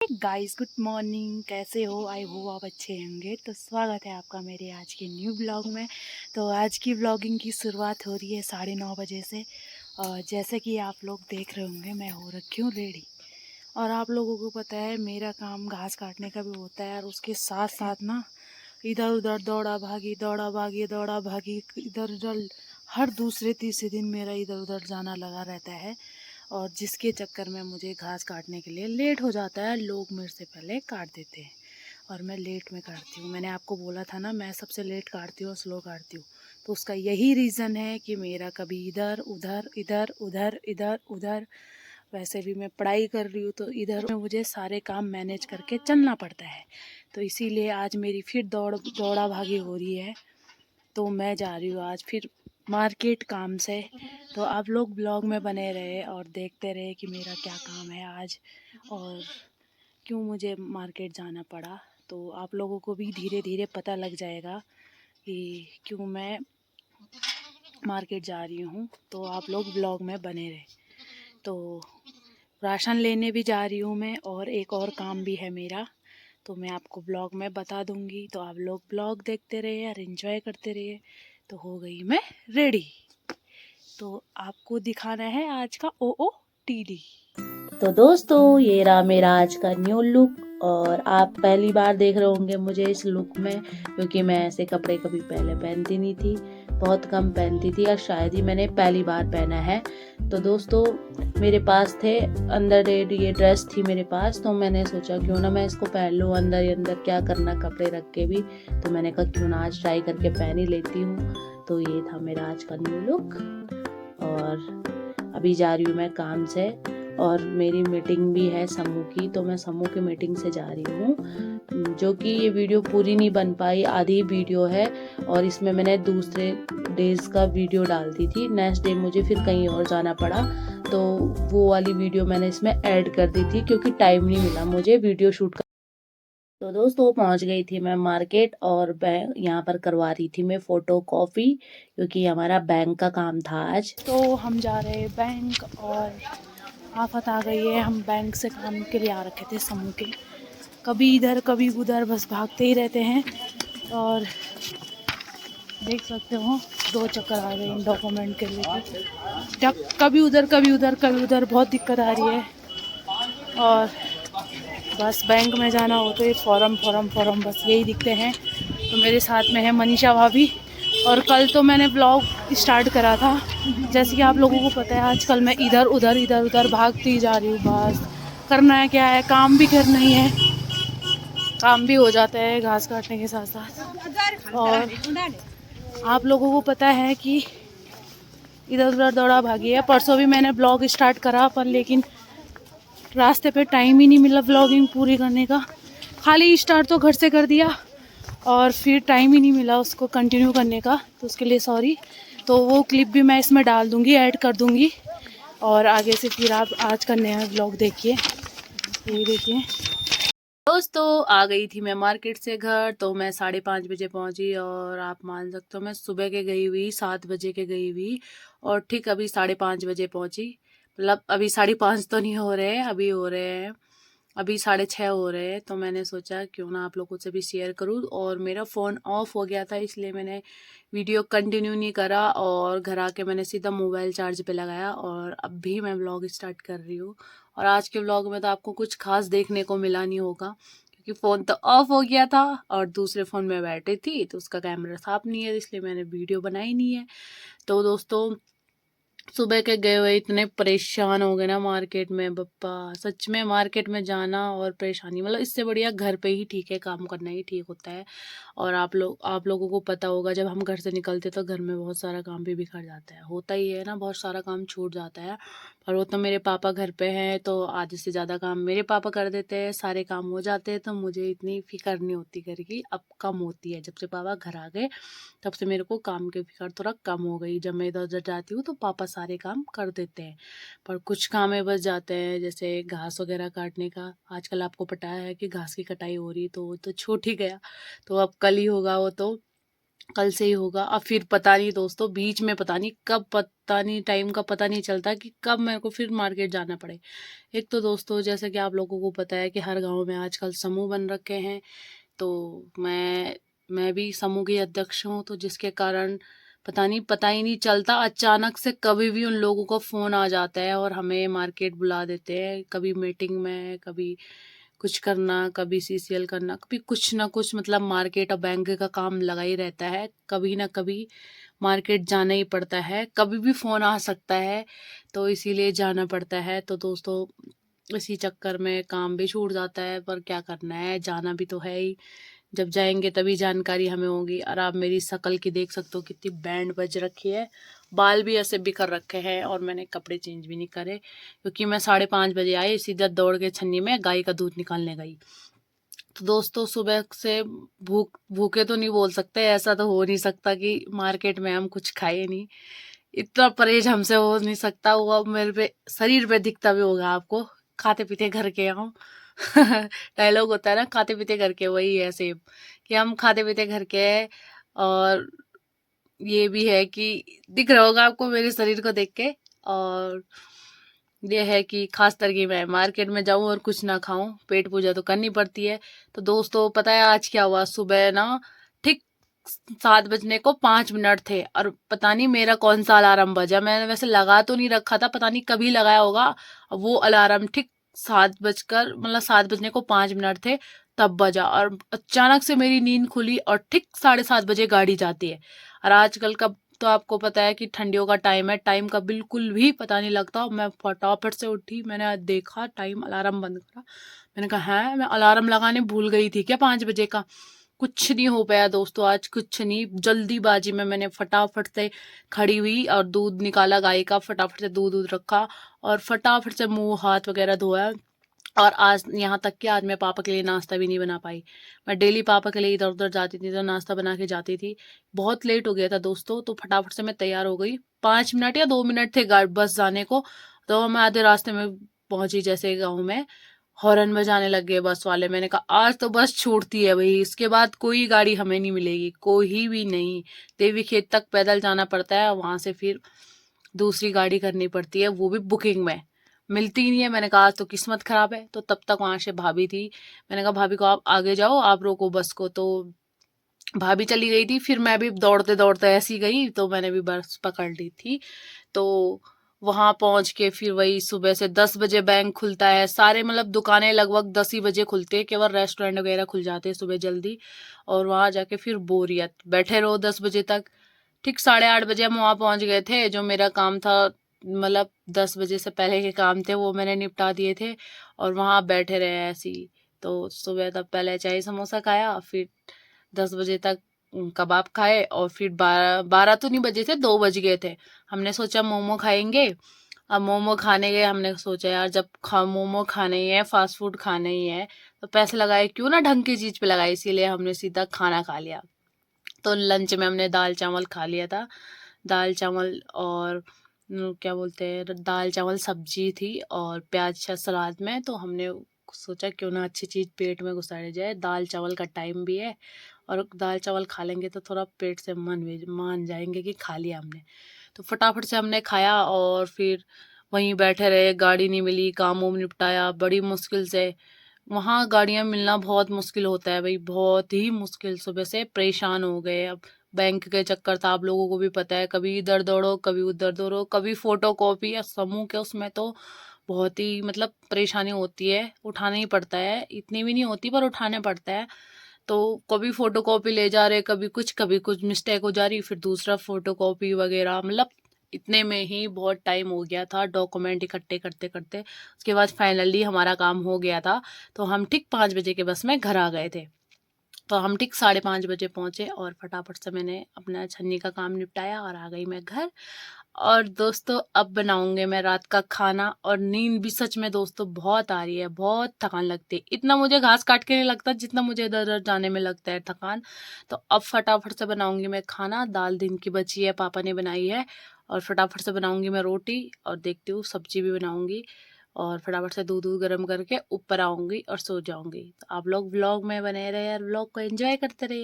Guys good morning, कैसे हो? I hope आप अच्छे होंगे। तो स्वागत है आपका मेरे आज के न्यू ब्लॉग में। तो आज की ब्लॉगिंग की शुरुआत हो रही है 9:30 बजे से। और जैसे कि आप लोग देख रहे होंगे, मैं हो रखी हूँ रेडी। और आप लोगों को पता है मेरा काम घास काटने का भी होता है, और उसके साथ साथ ना इधर उधर दौड़ा भागी दौड़ा भागी, इधर उधर हर दूसरे तीसरे दिन मेरा इधर उधर जाना लगा रहता है। और जिसके चक्कर में मुझे घास काटने के लिए लेट हो जाता है। लोग मेरे से पहले काट देते हैं और मैं लेट में काटती हूँ। मैंने आपको बोला था ना, मैं सबसे लेट काटती हूँ और स्लो काटती हूँ। तो उसका यही रीज़न है कि मेरा कभी इधर उधर इधर उधर इधर उधर। वैसे भी मैं पढ़ाई कर रही हूँ, तो इधर में मुझे सारे काम मैनेज करके चलना पड़ता है। तो इसीलिए आज मेरी फिर दौड़ा भागी हो रही है। तो मैं जा रही हूँ आज फिर मार्केट काम से। तो आप लोग ब्लॉग में बने रहे और देखते रहे कि मेरा क्या काम है आज और क्यों मुझे मार्केट जाना पड़ा। तो आप लोगों को भी धीरे धीरे पता लग जाएगा कि क्यों मैं मार्केट जा रही हूँ। तो आप लोग ब्लॉग में बने रहे। तो राशन लेने भी जा रही हूँ मैं, और एक और काम भी है मेरा, तो मैं आपको ब्लॉग में बता दूँगी। तो आप लोग ब्लॉग देखते रहिए और इन्जॉय करते रहिए। तो हो गई मैं रेडी। तो आपको दिखाना है आज का OOTD। तो दोस्तों, ये रहा मेरा आज का न्यू लुक। और आप पहली बार देख रहे होंगे मुझे इस लुक में, क्योंकि मैं ऐसे कपड़े कभी पहले पहनती नहीं थी, बहुत कम पहनती थी, और शायद ही मैंने पहली बार पहना है। तो दोस्तों, मेरे पास थे अंदर ये ड्रेस थी मेरे पास, तो मैंने सोचा क्यों ना मैं इसको पहन लूँ। अंदर ही अंदर क्या करना कपड़े रख के भी, तो मैंने कहा क्यों ना आज ट्राई करके पहन ही लेती हूँ। तो ये था मेरा आज का न्यू लुक। और अभी जा रही हूँ मैं काम से, और मेरी मीटिंग भी है समूह की, तो मैं समूह की मीटिंग से जा रही हूँ। जो कि ये वीडियो पूरी नहीं बन पाई, आधी वीडियो है, और इसमें मैंने दूसरे डेज का वीडियो डाल दी थी। नेक्स्ट डे मुझे फिर कहीं और जाना पड़ा, तो वो वाली वीडियो मैंने इसमें ऐड कर दी थी, क्योंकि टाइम नहीं मिला मुझे वीडियो शूट कर। तो दोस्तों, पहुंच गई थी मैं मार्केट, और बैंक यहाँ पर करवा रही थी मैं फोटो कॉपी, क्योंकि हमारा बैंक का काम था आज। तो हम जा रहे हैं बैंक, और आफत आ गई है। हम बैंक से काम के लिए आ रखे थे समूह के, कभी इधर कभी उधर बस भागते ही रहते हैं। और देख सकते हो 2 चक्कर आ गए इन डॉक्यूमेंट के लिए। कभी उधर कभी उधर कभी उधर, बहुत दिक्कत आ रही है। और बस बैंक में जाना हो तो ये फॉर्म बस यही दिखते हैं। तो मेरे साथ में है मनीषा भाभी। और कल तो मैंने ब्लॉग स्टार्ट करा था, जैसे कि आप लोगों को पता है आजकल मैं इधर उधर भागती जा रही हूँ। बस करना है क्या है, काम भी करना ही है, काम भी हो जाता है घास काटने के साथ साथ। और आप लोगों को पता है कि इधर उधर दौड़ा भागी है। परसों भी मैंने ब्लॉग स्टार्ट करा, पर लेकिन रास्ते पे टाइम ही नहीं मिला ब्लॉगिंग पूरी करने का। खाली स्टार्ट तो घर से कर दिया, और फिर टाइम ही नहीं मिला उसको कंटिन्यू करने का, तो उसके लिए सॉरी। तो वो क्लिप भी मैं इसमें डाल दूँगी, ऐड कर दूँगी। और आगे से फिर आप आज का नया ब्लॉग देखिए। ये देखिए दोस्तों, आ गई थी मैं मार्केट से घर, तो मैं 5:30 बजे पहुंची। और आप मान सकते हो मैं सुबह के गई हुई 7 बजे के गई हुई, और ठीक अभी 5:30 बजे पहुंची। मतलब अभी 5:30 तो नहीं हो रहे, अभी हो रहे हैं, अभी 6:30 हो रहे हैं। तो मैंने सोचा क्यों ना आप लोगों से भी शेयर करूं। और मेरा फ़ोन ऑफ हो गया था, इसलिए मैंने वीडियो कंटिन्यू नहीं करा, और घर आके मैंने सीधा मोबाइल चार्ज पे लगाया, और अब भी मैं व्लॉग स्टार्ट कर रही हूँ। और आज के व्लॉग में तो आपको कुछ खास देखने को मिला नहीं होगा, क्योंकि फ़ोन तो ऑफ हो गया था, और दूसरे फ़ोन में बैठी थी, तो उसका कैमरा साफ नहीं है, इसलिए मैंने वीडियो बनाई नहीं है। तो दोस्तों, सुबह के गए हुए इतने परेशान हो गए ना मार्केट में, बप्पा सच में मार्केट में जाना और परेशानी, मतलब इससे बढ़िया घर पे ही ठीक है, काम करना ही ठीक होता है। और आप लोगों को पता होगा, जब हम घर से निकलते तो घर में बहुत सारा काम भी बिखर जाता है, होता ही है ना, बहुत सारा काम छूट जाता है। पर वो तो मेरे पापा घर पे हैं, तो आधे से ज़्यादा काम मेरे पापा कर देते हैं, सारे काम हो जाते हैं, तो मुझे इतनी फिक्र नहीं होती घर की। अब कम होती है, जब से पापा घर आ गए तब से मेरे को काम की फिक्र थोड़ा कम हो गई। जब मैं इधर उधर जाती हूँ तो पापा सारे काम कर देते हैं, पर कुछ काम में बच जाते हैं, जैसे घास वगैरह काटने का। आजकल आपको पता है कि घास की कटाई हो रही, तो वो तो छूट ही गया, तो अब कल ही होगा वो तो। कल से ही होगा। अब फिर पता नहीं दोस्तों, बीच में पता नहीं कब, पता नहीं टाइम का पता नहीं चलता कि कब मेरे को फिर मार्केट जाना पड़े। एक तो दोस्तों जैसे कि आप लोगों को पता है कि हर गांव में आजकल समूह बन रखे हैं, तो मैं भी समूह की अध्यक्ष हूँ, तो जिसके कारण पता ही नहीं चलता, अचानक से कभी भी उन लोगों का फ़ोन आ जाता है और हमें मार्केट बुला देते हैं, कभी मीटिंग में, कभी कुछ करना, कभी सीसीएल करना, कभी कुछ ना कुछ, मतलब मार्केट और बैंक का काम लगा ही रहता है। कभी ना कभी मार्केट जाना ही पड़ता है, कभी भी फ़ोन आ सकता है, तो इसीलिए जाना पड़ता है। तो दोस्तों इसी चक्कर में काम भी छूट जाता है, पर क्या करना है, जाना भी तो है ही। जब जाएंगे तभी जानकारी हमें होगी। और आप मेरी शक्ल की देख सकते हो कितनी बैंड बज रखी है, बाल भी ऐसे बिखर रखे हैं, और मैंने कपड़े चेंज भी नहीं करे, क्योंकि मैं 5:30 बजे आई, सीधा दौड़ के छन्नी में गाय का दूध निकालने गई। तो दोस्तों सुबह से भूखे तो नहीं बोल सकते, ऐसा तो हो नहीं सकता कि मार्केट में हम कुछ खाए नहीं, इतना परहेज हमसे हो नहीं सकता। वो अब मेरे पे शरीर पे दिखता भी होगा आपको, खाते पीते घर के आओ। डायलॉग होता है ना, खाते पीते घर के, वही है सेम, कि हम खाते पीते घर के हैं। और ये भी है कि दिख रहा होगा आपको मेरे शरीर को देख के। और ये है कि खास करके मैं मार्केट में जाऊं और कुछ ना खाऊं, पेट पूजा तो करनी पड़ती है। तो दोस्तों पता है आज क्या हुआ, सुबह ना ठीक 7 बजने को 5 मिनट थे, और पता नहीं मेरा कौन सा अलार्म बजा, मैंने वैसे लगा तो नहीं रखा था, पता नहीं कभी लगाया होगा। वो अलार्म ठीक 7 बजने को 5 मिनट थे तब बजा, और अचानक से मेरी नींद खुली, और ठीक 7:30 बजे गाड़ी जाती है। और आजकल का तो आपको पता है कि ठंडियों का टाइम है, टाइम का बिल्कुल भी पता नहीं लगता। मैं फटाफट से उठी, मैंने देखा टाइम, अलार्म बंद करा, मैंने कहा है मैं अलार्म लगाने भूल गई थी क्या 5 बजे का। कुछ नहीं हो पाया दोस्तों, आज कुछ नहीं, जल्दीबाजी में मैंने फटाफट से खड़ी हुई और दूध निकाला गाय का, फटाफट से दूध रखा, और फटाफट से मुंह हाथ वगैरह धोया। और आज यहाँ तक कि आज मैं पापा के लिए नाश्ता भी नहीं बना पाई। मैं डेली पापा के लिए इधर उधर जाती थी तो नाश्ता बना के जाती थी। बहुत लेट हो गया था दोस्तों, तो फटाफट से मैं तैयार हो गई। 5 मिनट या 2 मिनट थे बस जाने को, तो मैं आधे रास्ते में पहुंची। जैसे गाँव में हॉर्न बजाने लग गए बस वाले, मैंने कहा आज तो बस छूटती है भाई, इसके बाद कोई गाड़ी हमें नहीं मिलेगी, कोई भी नहीं। देवी खेत तक पैदल जाना पड़ता है, वहां से फिर दूसरी गाड़ी करनी पड़ती है, वो भी बुकिंग में, मिलती ही नहीं है। मैंने कहा आज तो किस्मत खराब है। तो तब तक वहां से भाभी थी, मैंने कहा भाभी को आप आगे जाओ, आप रोको बस को। तो भाभी चली गई थी, फिर मैं भी दौड़ते दौड़ते ऐसी गई, तो मैंने भी बस पकड़ ली थी। तो वहां पहुंच के फिर वही सुबह से 10 बजे बैंक खुलता है, सारे मतलब दुकानें लगभग 10 ही बजे खुलते हैं, केवल रेस्टोरेंट वगैरह खुल जाते हैं सुबह जल्दी। और वहां जाके फिर बोरियत, बैठे रहो 10 बजे तक। ठीक 8:30 बजे हम वहां पहुंच गए थे, जो मेरा काम था, मतलब 10 बजे से पहले के काम थे वो मैंने निपटा दिए थे, और वहां बैठे रहे ऐसे ही। तो सुबह तब पहले चाय समोसा खाया, फिर 10 बजे तक कबाब खाए, और फिर 12 तो नहीं बजे थे, 2 बज गए थे। हमने सोचा मोमो खाएंगे। अब मोमो खाने गए, हमने सोचा यार जब मोमो खाने ही है, फास्ट फूड खाने ही है, तो पैसे लगाए क्यों ना ढंग की चीज पे लगाए, इसीलिए हमने सीधा खाना खा लिया। तो लंच में हमने दाल चावल खा लिया था, दाल चावल और क्या बोलते हैं, दाल चावल सब्जी थी और प्याज का सलाद में। तो हमने सोचा क्यों ना अच्छी चीज़ पेट में घुसाई जाए, दाल चावल का टाइम भी है, और दाल चावल खा लेंगे तो थोड़ा पेट से मन भी मान जाएंगे कि खा लिया हमने। तो फटाफट से हमने खाया, और फिर वहीं बैठे रहे, गाड़ी नहीं मिली, काम वाम निपटाया बड़ी मुश्किल से। वहाँ गाड़ियाँ मिलना बहुत मुश्किल होता है भाई, बहुत ही मुश्किल, सुबह से परेशान हो गए। अब बैंक के चक्कर था, आप लोगों को भी पता है, कभी इधर दौड़ो, कभी उधर दौड़ो, कभी फोटो कॉपी या समूह के उसमें तो बहुत ही मतलब परेशानी होती है, उठाना ही पड़ता है, इतनी भी नहीं होती पर उठाने पड़ता है। तो कभी फोटो कॉपी ले जा रहे, कभी कुछ मिस्टेक हो जा रही, फिर दूसरा फोटो कॉपी वगैरह, मतलब इतने में ही बहुत टाइम हो गया था डॉक्यूमेंट इकट्ठे करते करते। उसके बाद फाइनली हमारा काम हो गया था, तो हम ठीक 5 बजे के बस में घर आ गए थे। तो हम ठीक 5:30 बजे पहुंचे, और फटाफट से मैंने अपना छन्नी का काम निपटाया और आ गई मैं घर। और दोस्तों अब बनाऊंगे मैं रात का खाना, और नींद भी सच में दोस्तों बहुत आ रही है, बहुत थकान लगती है, इतना मुझे घास काट के नहीं लगता जितना मुझे इधर उधर जाने में लगता है थकान। तो अब फटाफट से बनाऊंगी मैं खाना, दाल दिन की बची है, पापा ने बनाई है, और फटाफट से बनाऊंगी मैं रोटी, और देखती हूँ सब्जी भी बनाऊंगी, और फटाफट से दूध गर्म करके ऊपर आऊंगी और सो जाऊंगी। तो आप लोग व्लॉग में बने रहे और व्लॉग को एंजॉय करते रहिए।